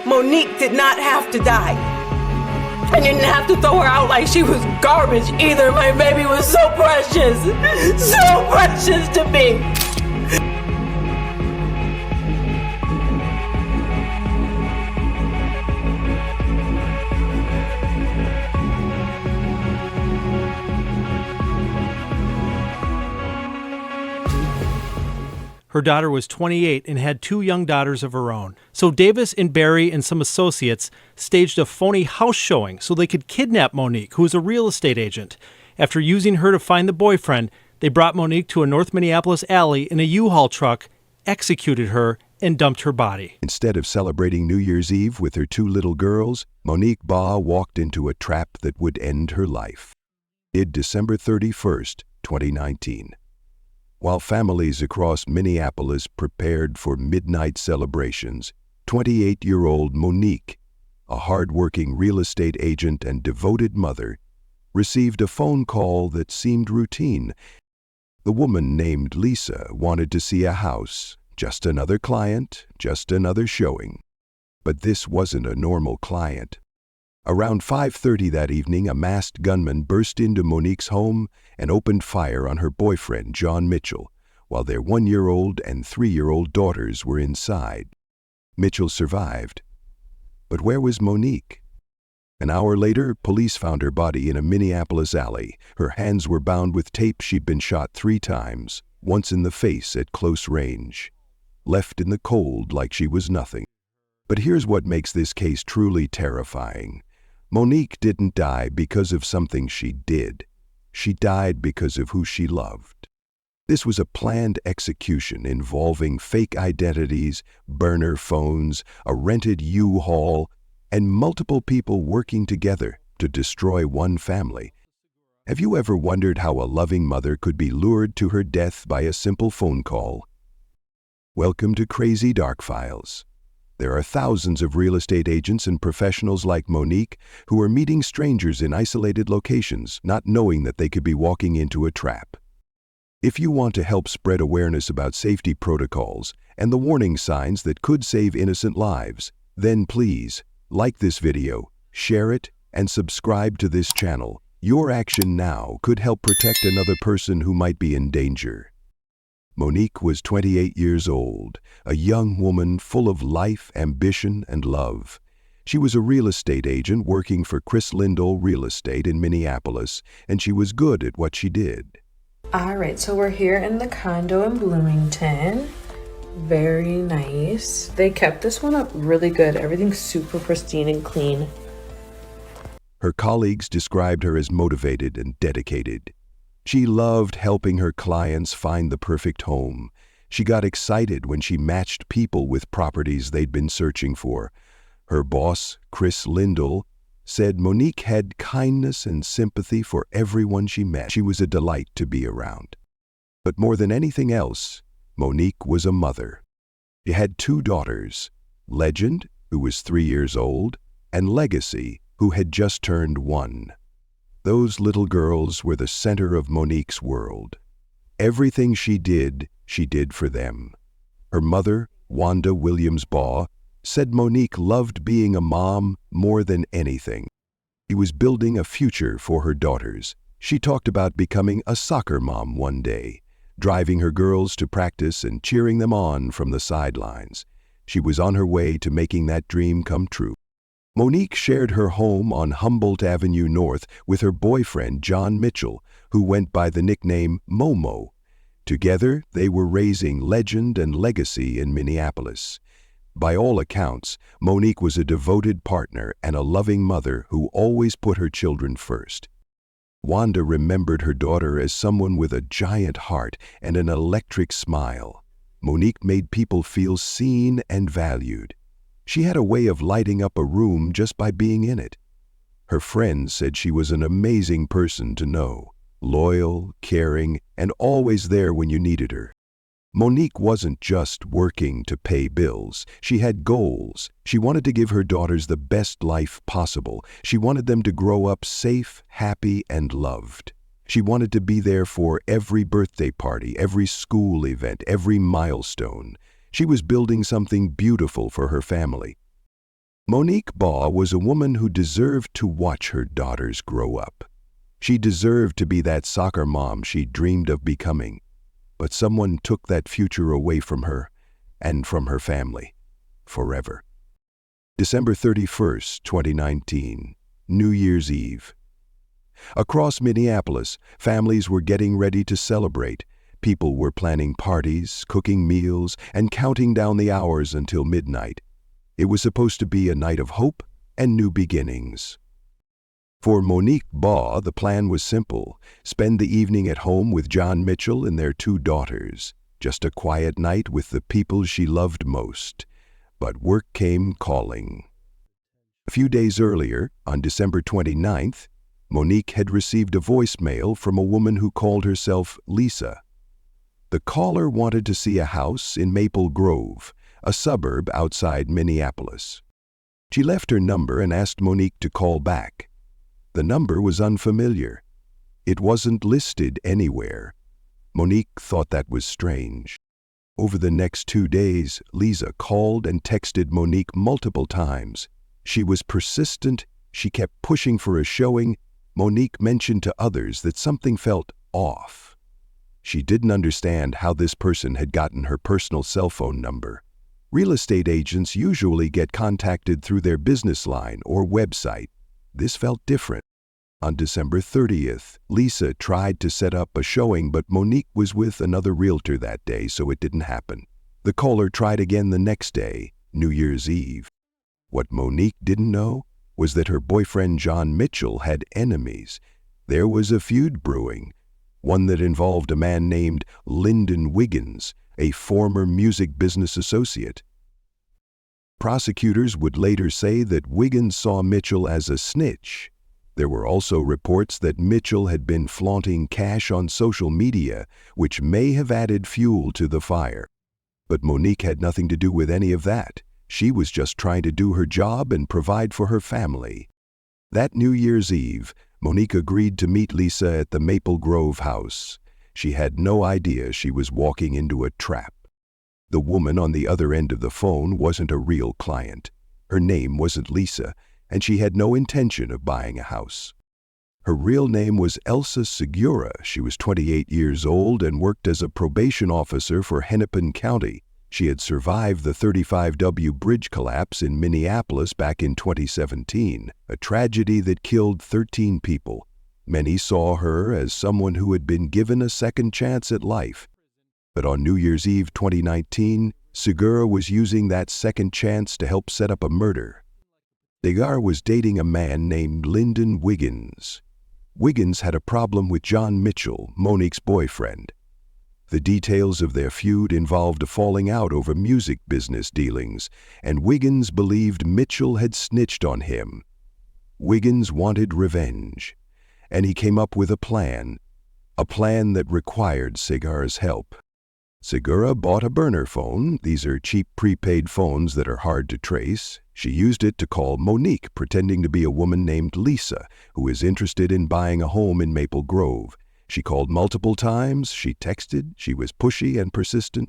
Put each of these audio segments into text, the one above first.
Monique did not have to die. I didn't have to throw her out like she was garbage either. My baby was so precious to me. Her daughter was 28 and had 2 young daughters of her own. So Davis and Barry and some associates staged a phony house showing so they could kidnap Monique, who was a real estate agent. After using her to find the boyfriend, they brought Monique to a North Minneapolis alley in a U-Haul truck, executed her, and dumped her body. Instead of celebrating New Year's Eve with her 2 little girls, Monique Ba walked into a trap that would end her life. December 31st, 2019. While families across Minneapolis prepared for midnight celebrations, 28-year-old Monique, a hard-working real estate agent and devoted mother, received a phone call that seemed routine. The woman named Lisa wanted to see a house, just another client, just another showing. But this wasn't a normal client. Around 5:30 that evening, a masked gunman burst into Monique's home and opened fire on her boyfriend, John Mitchell, while their 1-year-old and 3-year-old daughters were inside. Mitchell survived. But where was Monique? An hour later, police found her body in a Minneapolis alley. Her hands were bound with tape. She'd been shot 3 times, once in the face at close range. Left in the cold like she was nothing. But here's what makes this case truly terrifying. Monique didn't die because of something she did. She died because of who she loved. This was a planned execution involving fake identities, burner phones, a rented U-Haul, and multiple people working together to destroy one family. Have you ever wondered how a loving mother could be lured to her death by a simple phone call? Welcome to Crazy Dark Files. There are thousands of real estate agents and professionals like Monique who are meeting strangers in isolated locations, not knowing that they could be walking into a trap. If you want to help spread awareness about safety protocols and the warning signs that could save innocent lives, then please like this video, share it, and subscribe to this channel. Your action now could help protect another person who might be in danger. Monique was 28 years old, a young woman full of life, ambition, and love. She was a real estate agent working for Chris Lindahl Real Estate in Minneapolis, and she was good at what she did. All right, so we're here in the condo in Bloomington. Very nice. They kept this one up really good. Everything's super pristine and clean. Her colleagues described her as motivated and dedicated. She loved helping her clients find the perfect home. She got excited when she matched people with properties they'd been searching for. Her boss, Chris Lindahl, said Monique had kindness and sympathy for everyone she met. She was a delight to be around. But more than anything else, Monique was a mother. She had 2 daughters, Legend, who was 3 years old, and Legacy, who had just turned 1. Those little girls were the center of Monique's world. Everything she did for them. Her mother, Wanda Williams Ba, said Monique loved being a mom more than anything. She was building a future for her daughters. She talked about becoming a soccer mom one day, driving her girls to practice and cheering them on from the sidelines. She was on her way to making that dream come true. Monique shared her home on Humboldt Avenue North with her boyfriend, John Mitchell, who went by the nickname Momo. Together, they were raising Legend and Legacy in Minneapolis. By all accounts, Monique was a devoted partner and a loving mother who always put her children first. Wanda remembered her daughter as someone with a giant heart and an electric smile. Monique made people feel seen and valued. She had a way of lighting up a room just by being in it. Her friends said she was an amazing person to know, loyal, caring, and always there when you needed her. Monique wasn't just working to pay bills. She had goals. She wanted to give her daughters the best life possible. She wanted them to grow up safe, happy, and loved. She wanted to be there for every birthday party, every school event, every milestone. She was building something beautiful for her family. Monique Ba was a woman who deserved to watch her daughters grow up. She deserved to be that soccer mom she dreamed of becoming. But someone took that future away from her and from her family, forever. December 31st, 2019, New Year's Eve. Across Minneapolis, families were getting ready to celebrate. People were planning parties, cooking meals, and counting down the hours until midnight. It was supposed to be a night of hope and new beginnings. For Monique Ba, the plan was simple: spend the evening at home with John Mitchell and their 2 daughters. Just a quiet night with the people she loved most. But work came calling. A few days earlier, on December 29th, Monique had received a voicemail from a woman who called herself Lisa. The caller wanted to see a house in Maple Grove, a suburb outside Minneapolis. She left her number and asked Monique to call back. The number was unfamiliar. It wasn't listed anywhere. Monique thought that was strange. Over the next 2 days, Lisa called and texted Monique multiple times. She was persistent. She kept pushing for a showing. Monique mentioned to others that something felt off. She didn't understand how this person had gotten her personal cell phone number. Real estate agents usually get contacted through their business line or website. This felt different. On December 30th, Lisa tried to set up a showing, but Monique was with another realtor that day, so it didn't happen. The caller tried again the next day, New Year's Eve. What Monique didn't know was that her boyfriend John Mitchell had enemies. There was a feud brewing, one that involved a man named Lyndon Wiggins, a former music business associate. Prosecutors would later say that Wiggins saw Mitchell as a snitch. There were also reports that Mitchell had been flaunting cash on social media, which may have added fuel to the fire. But Monique had nothing to do with any of that. She was just trying to do her job and provide for her family. That New Year's Eve, Monique agreed to meet Lisa at the Maple Grove house. She had no idea she was walking into a trap. The woman on the other end of the phone wasn't a real client. Her name wasn't Lisa, and she had no intention of buying a house. Her real name was Elsa Segura. She was 28 years old and worked as a probation officer for Hennepin County. She had survived the 35W bridge collapse in Minneapolis back in 2017, a tragedy that killed 13 people. Many saw her as someone who had been given a second chance at life. But on New Year's Eve 2019, Segura was using that second chance to help set up a murder. Segura was dating a man named Lyndon Wiggins. Wiggins had a problem with John Mitchell, Monique's boyfriend. The details of their feud involved a falling out over music business dealings, and Wiggins believed Mitchell had snitched on him. Wiggins wanted revenge, and he came up with a plan that required Segura's help. Segura bought a burner phone. These are cheap prepaid phones that are hard to trace. She used it to call Monique, pretending to be a woman named Lisa, who is interested in buying a home in Maple Grove. She called multiple times, she texted, she was pushy and persistent.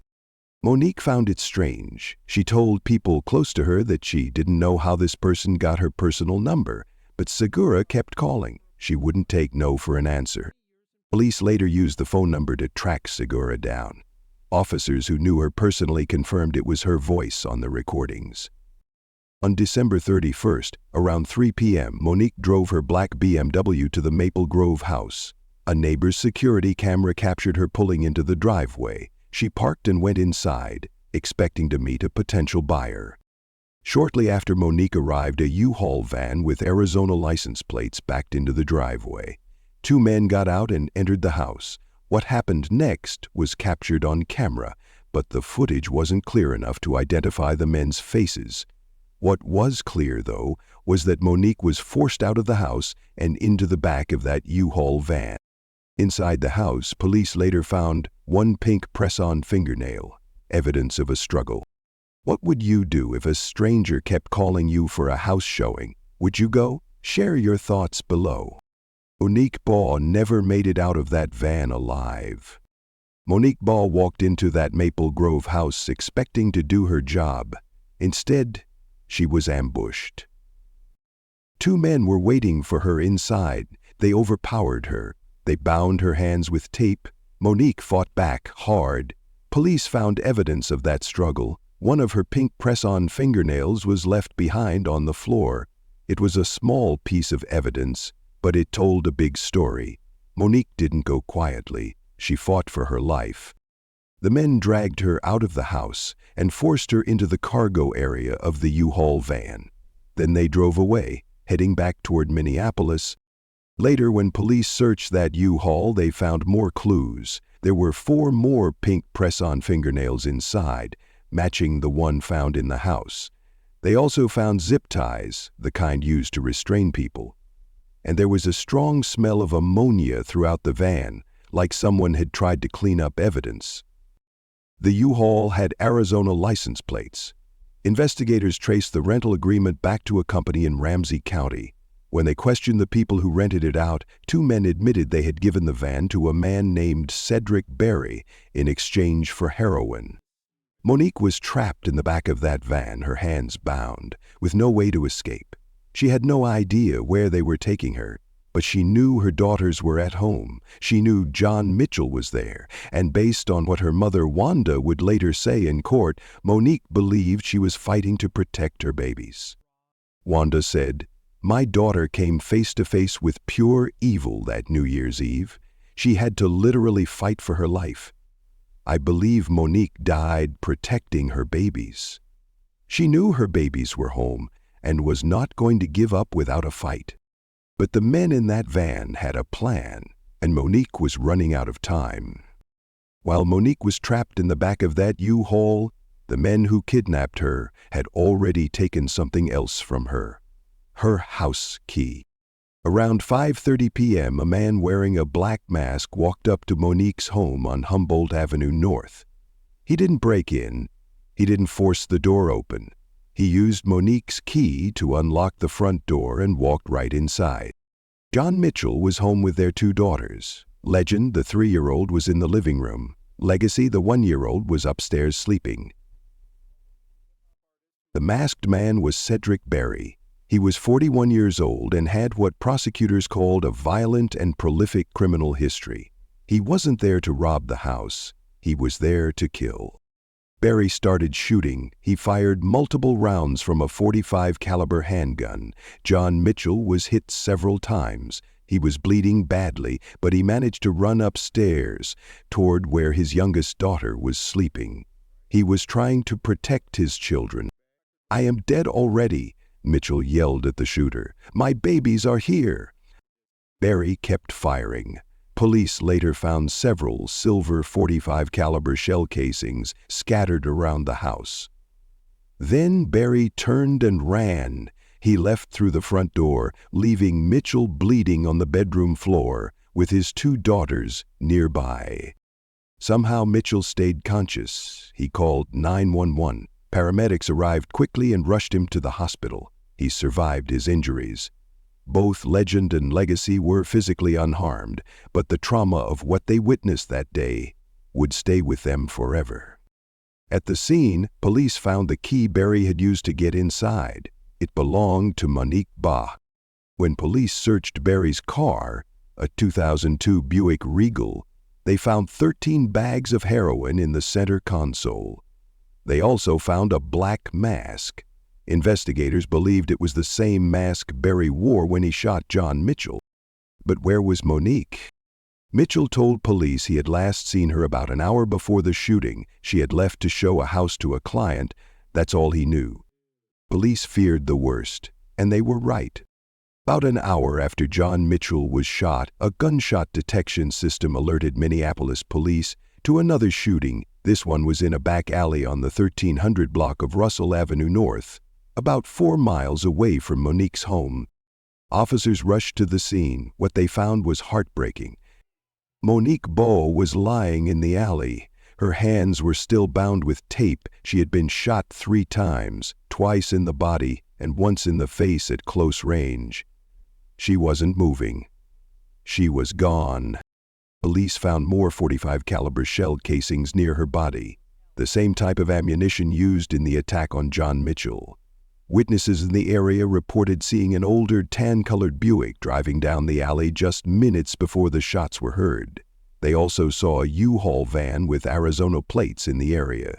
Monique found it strange. She told people close to her that she didn't know how this person got her personal number, but Segura kept calling. She wouldn't take no for an answer. Police later used the phone number to track Segura down. Officers who knew her personally confirmed it was her voice on the recordings. On December 31st, around 3 p.m., Monique drove her black BMW to the Maple Grove house. A neighbor's security camera captured her pulling into the driveway. She parked and went inside, expecting to meet a potential buyer. Shortly after Monique arrived, a U-Haul van with Arizona license plates backed into the driveway. 2 men got out and entered the house. What happened next was captured on camera, but the footage wasn't clear enough to identify the men's faces. What was clear, though, was that Monique was forced out of the house and into the back of that U-Haul van. Inside the house, police later found 1 pink press-on fingernail, evidence of a struggle. What would you do if a stranger kept calling you for a house showing? Would you go? Share your thoughts below. Monique Ba never made it out of that van alive. Monique Ba walked into that Maple Grove house expecting to do her job. Instead, she was ambushed. Two men were waiting for her inside. They overpowered her. They bound her hands with tape. Monique fought back hard. Police found evidence of that struggle. One of her pink press-on fingernails was left behind on the floor. It was a small piece of evidence, but it told a big story. Monique didn't go quietly. She fought for her life. The men dragged her out of the house and forced her into the cargo area of the U-Haul van. Then they drove away, heading back toward Minneapolis. Later, when police searched that U-Haul, they found more clues. There were 4 more pink press-on fingernails inside, matching the one found in the house. They also found zip ties, the kind used to restrain people. And there was a strong smell of ammonia throughout the van, like someone had tried to clean up evidence. The U-Haul had Arizona license plates. Investigators traced the rental agreement back to a company in Ramsey County. When they questioned the people who rented it out, 2 men admitted they had given the van to a man named Cedric Berry in exchange for heroin. Monique was trapped in the back of that van, her hands bound, with no way to escape. She had no idea where they were taking her, but she knew her daughters were at home. She knew John Mitchell was there, and based on what her mother Wanda would later say in court, Monique believed she was fighting to protect her babies. Wanda said, "My daughter came face to face with pure evil that New Year's Eve. She had to literally fight for her life. I believe Monique died protecting her babies. She knew her babies were home and was not going to give up without a fight. But the men in that van had a plan, and Monique was running out of time. While Monique was trapped in the back of that U-Haul, the men who kidnapped her had already taken something else from her. Her house key. Around 5:30 p.m., a man wearing a black mask walked up to Monique's home on Humboldt Avenue North. He didn't break in. He didn't force the door open. He used Monique's key to unlock the front door and walked right inside. John Mitchell was home with their 2 daughters. Legend, the 3-year-old, was in the living room. Legacy, the 1-year-old, was upstairs sleeping. The masked man was Cedric Berry. He was 41 years old and had what prosecutors called a violent and prolific criminal history. He wasn't there to rob the house. He was there to kill. Berry started shooting. He fired multiple rounds from a .45 caliber handgun. John Mitchell was hit several times. He was bleeding badly, but he managed to run upstairs toward where his youngest daughter was sleeping. He was trying to protect his children. "I am dead already," Mitchell yelled at the shooter. "My babies are here." Berry kept firing. Police later found several silver .45 caliber shell casings scattered around the house. Then Berry turned and ran. He left through the front door, leaving Mitchell bleeding on the bedroom floor with his 2 daughters nearby. Somehow Mitchell stayed conscious. He called 911. Paramedics arrived quickly and rushed him to the hospital. He survived his injuries. Both Legend and Legacy were physically unharmed, but the trauma of what they witnessed that day would stay with them forever. At the scene, police found the key Berry had used to get inside. It belonged to Monique Ba. When police searched Berry's car, a 2002 Buick Regal, they found 13 bags of heroin in the center console. They also found a black mask. Investigators believed it was the same mask Berry wore when he shot John Mitchell. But where was Monique? Mitchell told police he had last seen her about an hour before the shooting. She had left to show a house to a client. That's all he knew. Police feared the worst, and they were right. About an hour after John Mitchell was shot, a gunshot detection system alerted Minneapolis police to another shooting. This one was in a back alley on the 1300 block of Russell Avenue North, about 4 miles away from Monique's home. Officers rushed to the scene. What they found was heartbreaking. Monique Ba was lying in the alley. Her hands were still bound with tape. She had been shot 3 times, twice in the body and once in the face at close range. She wasn't moving. She was gone. Police found more .45 caliber shell casings near her body, the same type of ammunition used in the attack on John Mitchell. Witnesses in the area reported seeing an older tan-colored Buick driving down the alley just minutes before the shots were heard. They also saw a U-Haul van with Arizona plates in the area.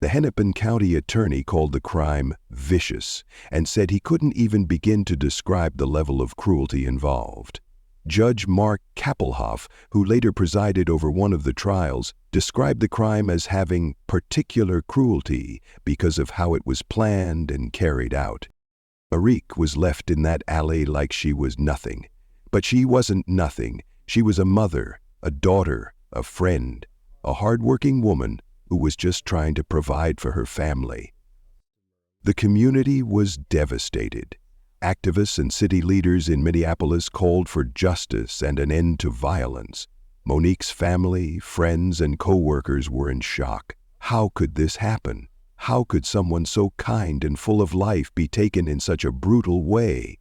The Hennepin County attorney called the crime vicious and said he couldn't even begin to describe the level of cruelty involved. Judge Mark Kappelhoff, who later presided over one of the trials, described the crime as having particular cruelty because of how it was planned and carried out. Monique was left in that alley like she was nothing. But she wasn't nothing. She was a mother, a daughter, a friend, a hardworking woman who was just trying to provide for her family. The community was devastated. Activists and city leaders in Minneapolis called for justice and an end to violence. Monique's family, friends, and co-workers were in shock. How could this happen? How could someone so kind and full of life be taken in such a brutal way?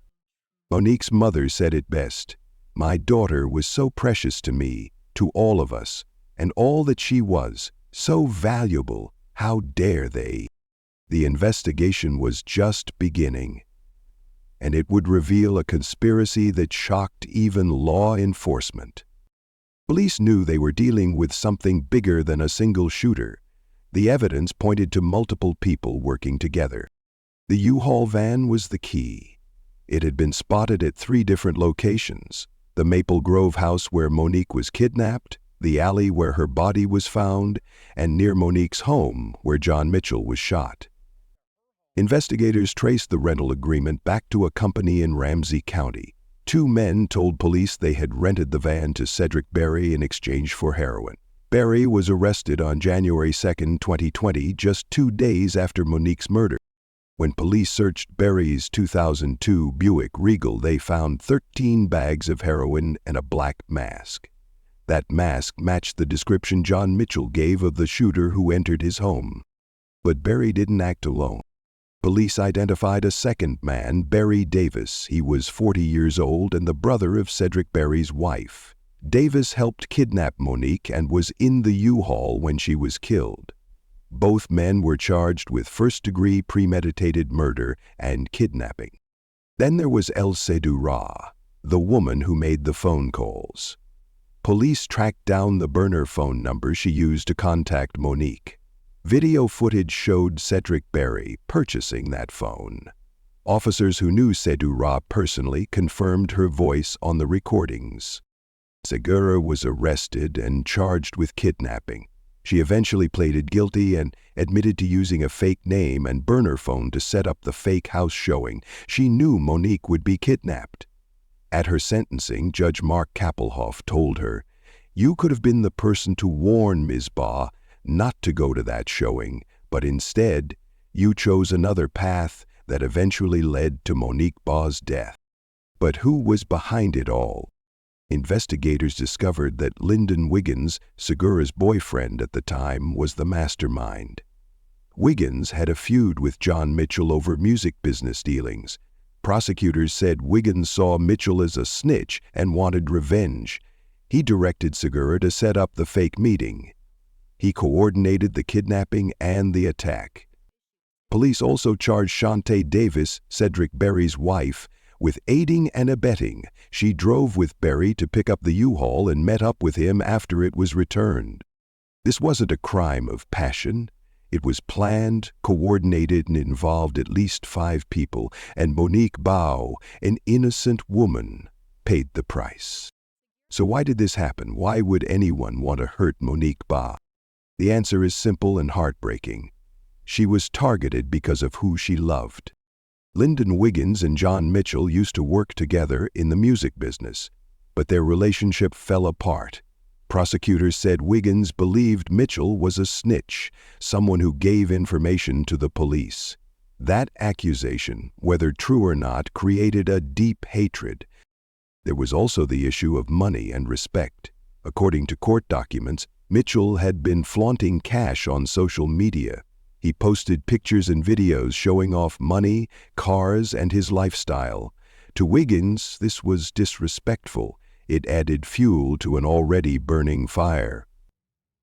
Monique's mother said it best. "My daughter was so precious to me, to all of us, and all that she was, so valuable. How dare they?" The investigation was just beginning, and it would reveal a conspiracy that shocked even law enforcement. Police knew they were dealing with something bigger than a single shooter. The evidence pointed to multiple people working together. The U-Haul van was the key. It had been spotted at 3 different locations: the Maple Grove house where Monique was kidnapped, the alley where her body was found, and near Monique's home where John Mitchell was shot. Investigators traced the rental agreement back to a company in Ramsey County. 2 men told police they had rented the van to Cedric Berry in exchange for heroin. Berry was arrested on January 2, 2020, just 2 days after Monique's murder. When police searched Berry's 2002 Buick Regal, they found 13 bags of heroin and a black mask. That mask matched the description John Mitchell gave of the shooter who entered his home. But Berry didn't act alone. Police identified a second man, Barry Davis. He was 40 years old and the brother of Cedric Berry's wife. Davis helped kidnap Monique and was in the U-Haul when she was killed. Both men were charged with first-degree premeditated murder and kidnapping. Then there was El Sedura, the woman who made the phone calls. Police tracked down the burner phone number she used to contact Monique. Video footage showed Cedric Berry purchasing that phone. Officers who knew Sedura personally confirmed her voice on the recordings. Segura was arrested and charged with kidnapping. She eventually pleaded guilty and admitted to using a fake name and burner phone to set up the fake house showing. She knew Monique would be kidnapped. At her sentencing, Judge Mark Kappelhoff told her, "You could have been the person to warn Ms. Ba not to go to that showing, but instead, you chose another path that eventually led to Monique Ba's death." But who was behind it all? Investigators discovered that Lyndon Wiggins, Segura's boyfriend at the time, was the mastermind. Wiggins had a feud with John Mitchell over music business dealings. Prosecutors said Wiggins saw Mitchell as a snitch and wanted revenge. He directed Segura to set up the fake meeting. He coordinated the kidnapping and the attack. Police also charged Shantae Davis, Cedric Berry's wife, with aiding and abetting. She drove with Berry to pick up the U-Haul and met up with him after it was returned. This wasn't a crime of passion. It was planned, coordinated, and involved at least 5 people, and Monique Ba, an innocent woman, paid the price. So why did this happen? Why would anyone want to hurt Monique Ba? The answer is simple and heartbreaking. She was targeted because of who she loved. Lyndon Wiggins and John Mitchell used to work together in the music business, but their relationship fell apart. Prosecutors said Wiggins believed Mitchell was a snitch, someone who gave information to the police. That accusation, whether true or not, created a deep hatred. There was also the issue of money and respect. According to court documents, Mitchell had been flaunting cash on social media. He posted pictures and videos showing off money, cars, and his lifestyle. To Wiggins, this was disrespectful. It added fuel to an already burning fire.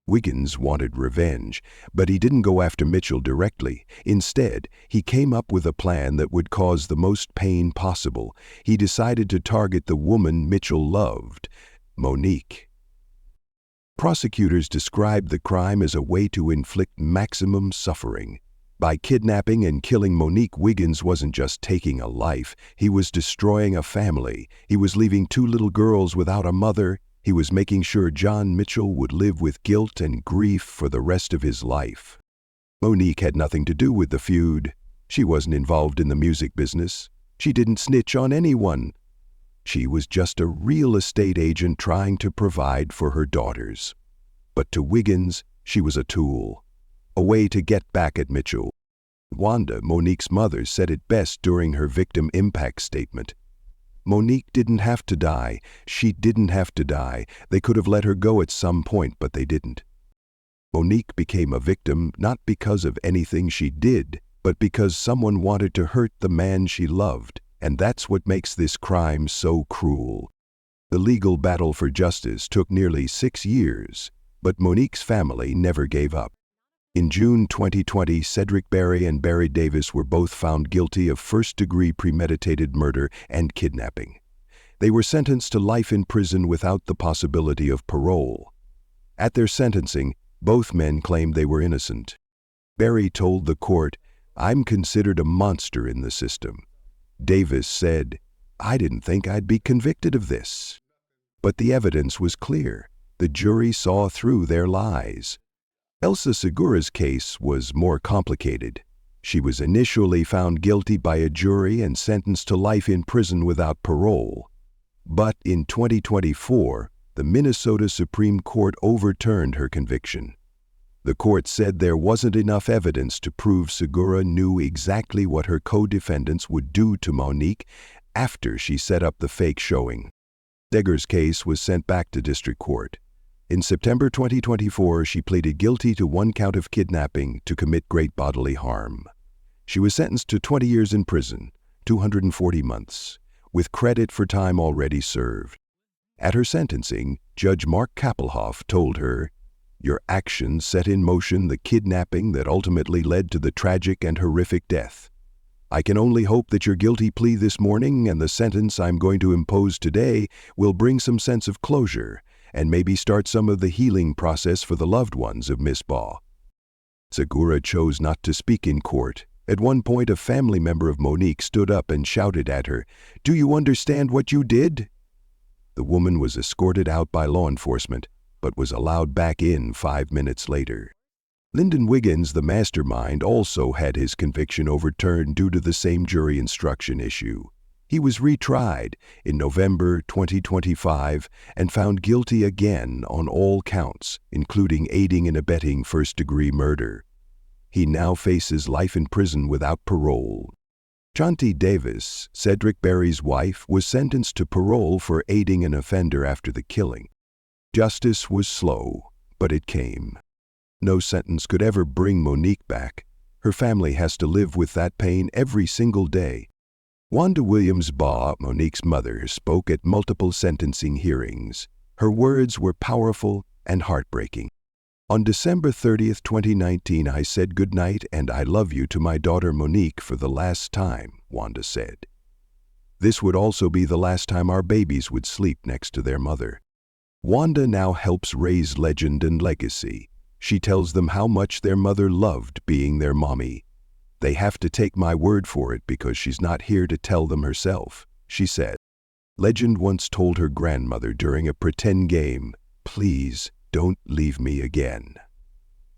Wiggins wanted revenge, but he didn't go after Mitchell directly. Instead, he came up with a plan that would cause the most pain possible. He decided to target the woman Mitchell loved, Monique. Prosecutors described the crime as a way to inflict maximum suffering. By kidnapping and killing Monique, Wiggins wasn't just taking a life, he was destroying a family. He was leaving 2 little girls without a mother. He was making sure John Mitchell would live with guilt and grief for the rest of his life. Monique had nothing to do with the feud. She wasn't involved in the music business. She didn't snitch on anyone. She was just a real estate agent trying to provide for her daughters. But to Wiggins, she was a tool, a way to get back at Mitchell. Wanda, Monique's mother, said it best during her victim impact statement. Monique didn't have to die. She didn't have to die. They could have let her go at some point, but they didn't. Monique became a victim not because of anything she did, but because someone wanted to hurt the man she loved, and that's what makes this crime so cruel. The legal battle for justice took nearly 6 years, but Monique's family never gave up. In June 2020, Cedric Berry and Barry Davis were both found guilty of first-degree premeditated murder and kidnapping. They were sentenced to life in prison without the possibility of parole. At their sentencing, both men claimed they were innocent. Berry told the court, "I'm considered a monster in the system." Davis said, "I didn't think I'd be convicted of this." But the evidence was clear. The jury saw through their lies. Elsa Segura's case was more complicated. She was initially found guilty by a jury and sentenced to life in prison without parole. But in 2024, the Minnesota Supreme Court overturned her conviction. The court said there wasn't enough evidence to prove Segura knew exactly what her co-defendants would do to Monique after she set up the fake showing. Segura's case was sent back to district court. In September 2024, she pleaded guilty to 1 count of kidnapping to commit great bodily harm. She was sentenced to 20 years in prison, 240 months, with credit for time already served. At her sentencing, Judge Mark Kappelhoff told her, "Your actions set in motion the kidnapping that ultimately led to the tragic and horrific death. I can only hope that your guilty plea this morning and the sentence I'm going to impose today will bring some sense of closure and maybe start some of the healing process for the loved ones of Miss Ba." Segura chose not to speak in court. At one point, a family member of Monique stood up and shouted at her, "Do you understand what you did?" The woman was escorted out by law enforcement, but was allowed back in 5 minutes later. Lyndon Wiggins, the mastermind, also had his conviction overturned due to the same jury instruction issue. He was retried in November 2025 and found guilty again on all counts, including aiding and abetting first-degree murder. He now faces life in prison without parole. Chanti Davis, Cedric Berry's wife, was sentenced to parole for aiding an offender after the killing. Justice was slow, but it came. No sentence could ever bring Monique back. Her family has to live with that pain every single day. Wanda Williams Ba, Monique's mother, spoke at multiple sentencing hearings. Her words were powerful and heartbreaking. "On December 30th, 2019, I said goodnight and I love you to my daughter Monique for the last time," Wanda said. "This would also be the last time our babies would sleep next to their mother." Wanda now helps raise legend and legacy. She tells them how much their mother loved being their mommy. "They have to take my word for it because she's not here to tell them herself," she said. Legend once told her grandmother during a pretend game, "Please don't leave me again."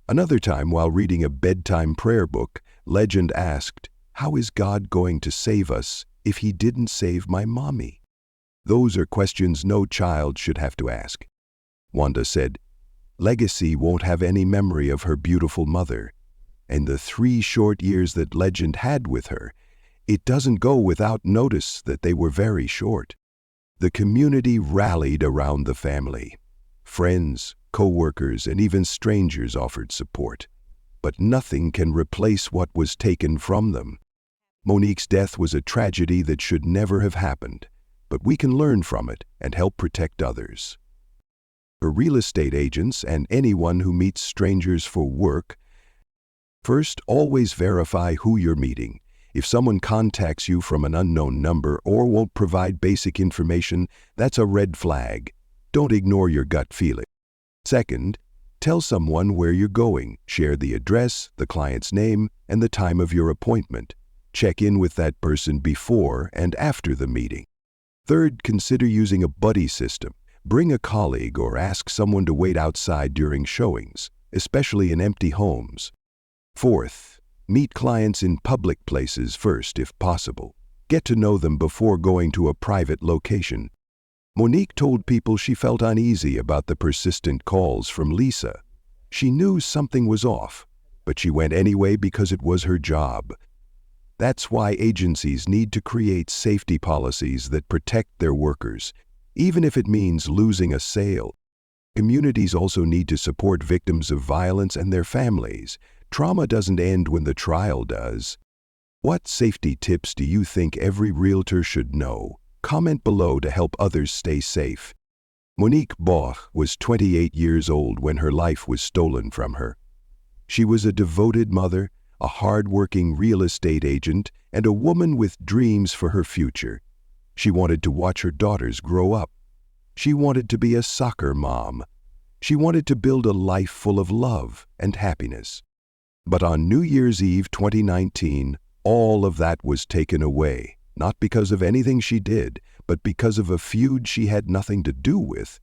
Another time, while reading a bedtime prayer book, Legend asked, "How is God going to save us if he didn't save my mommy?" Those are questions no child should have to ask. Wanda said, "Legacy won't have any memory of her beautiful mother. And the 3 short years that Legend had with her, it doesn't go without notice that they were very short." The community rallied around the family. Friends, co-workers, and even strangers offered support. But nothing can replace what was taken from them. Monique's death was a tragedy that should never have happened, but we can learn from it and help protect others. For real estate agents and anyone who meets strangers for work, first, always verify who you're meeting. If someone contacts you from an unknown number or won't provide basic information, that's a red flag. Don't ignore your gut feeling. Second, tell someone where you're going. Share the address, the client's name, and the time of your appointment. Check in with that person before and after the meeting. Third, consider using a buddy system. Bring a colleague or ask someone to wait outside during showings, especially in empty homes. Fourth, meet clients in public places first if possible. Get to know them before going to a private location. Monique told people she felt uneasy about the persistent calls from Lisa. She knew something was off, but she went anyway because it was her job. That's why agencies need to create safety policies that protect their workers, even if it means losing a sale. Communities also need to support victims of violence and their families. Trauma doesn't end when the trial does. What safety tips do you think every realtor should know? Comment below to help others stay safe. Monique Ba was 28 years old when her life was stolen from her. She was a devoted mother, a hard-working real estate agent, and a woman with dreams for her future. She wanted to watch her daughters grow up. She wanted to be a soccer mom. She wanted to build a life full of love and happiness. But on New Year's Eve 2019, all of that was taken away. Not because of anything she did, but because of a feud she had nothing to do with.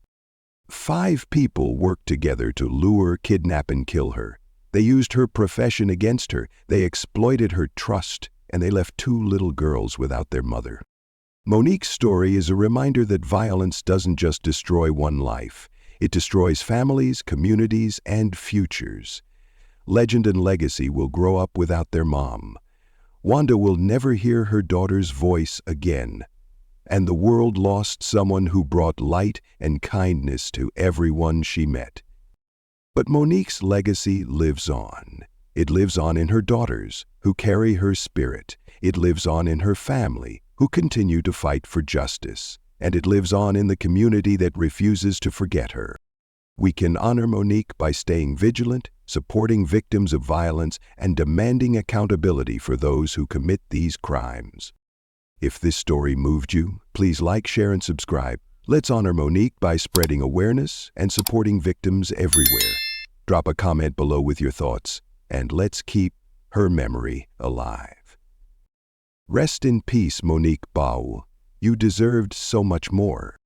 5 people worked together to lure, kidnap, and kill her. They used her profession against her, they exploited her trust, and they left 2 little girls without their mother. Monique's story is a reminder that violence doesn't just destroy one life. It destroys families, communities, and futures. Legend and legacy will grow up without their mom. Wanda will never hear her daughter's voice again. And the world lost someone who brought light and kindness to everyone she met. But Monique's legacy lives on. It lives on in her daughters, who carry her spirit. It lives on in her family, who continue to fight for justice. And it lives on in the community that refuses to forget her. We can honor Monique by staying vigilant, supporting victims of violence, and demanding accountability for those who commit these crimes. If this story moved you, please like, share, and subscribe. Let's honor Monique by spreading awareness and supporting victims everywhere. Drop a comment below with your thoughts, and let's keep her memory alive. Rest in peace, Monique Ba. You deserved so much more.